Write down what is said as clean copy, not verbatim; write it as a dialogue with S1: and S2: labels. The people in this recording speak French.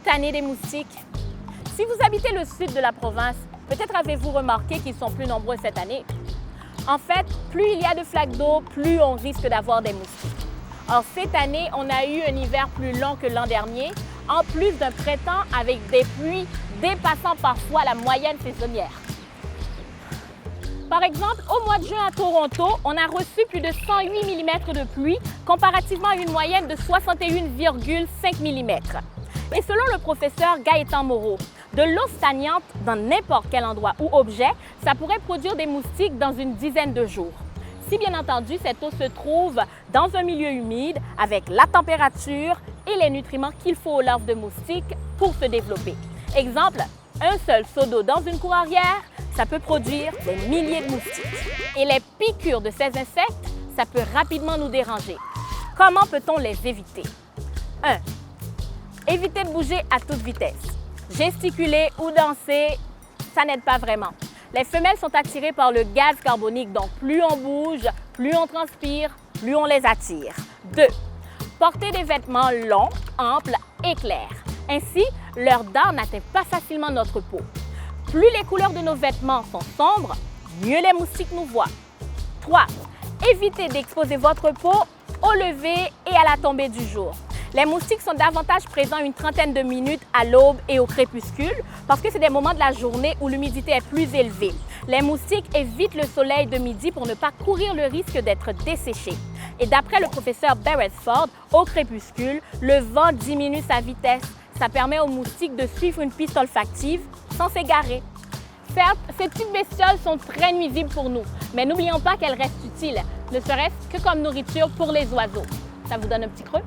S1: tanné des moustiques? Si vous habitez le sud de la province, peut-être avez-vous remarqué qu'ils sont plus nombreux cette année. En fait, plus il y a de flaques d'eau, plus on risque d'avoir des moustiques. Or, cette année, on a eu un hiver plus long que l'an dernier, en plus d'un printemps avec des pluies dépassant parfois la moyenne saisonnière. Par exemple, au mois de juin à Toronto, on a reçu plus de 108 mm de pluie comparativement à une moyenne de 61,5 mm. Et selon le professeur Gaëtan Moreau, de l'eau stagnante dans n'importe quel endroit ou objet, ça pourrait produire des moustiques dans une dizaine de jours. Si bien entendu, cette eau se trouve dans un milieu humide avec la température et les nutriments qu'il faut aux larves de moustiques pour se développer. Exemple, un seul seau d'eau dans une cour arrière, ça peut produire des milliers de moustiques. Et les piqûres de ces insectes, ça peut rapidement nous déranger. Comment peut-on les éviter? 1. Éviter de bouger à toute vitesse. Gesticuler ou danser, ça n'aide pas vraiment. Les femelles sont attirées par le gaz carbonique, donc plus on bouge, plus on transpire, plus on les attire. 2. Porter des vêtements longs, amples et clairs. Ainsi, leur dard n'atteint pas facilement notre peau. Plus les couleurs de nos vêtements sont sombres, mieux les moustiques nous voient. 3. Évitez d'exposer votre peau au lever et à la tombée du jour. Les moustiques sont davantage présents une trentaine de minutes à l'aube et au crépuscule parce que c'est des moments de la journée où l'humidité est plus élevée. Les moustiques évitent le soleil de midi pour ne pas courir le risque d'être desséchés. Et d'après le professeur Beresford, au crépuscule, le vent diminue sa vitesse. Ça permet aux moustiques de suivre une piste olfactive sans s'égarer. Certes, ces petites bestioles sont très nuisibles pour nous, mais n'oublions pas qu'elles restent utiles, ne serait-ce que comme nourriture pour les oiseaux. Ça vous donne un petit creux?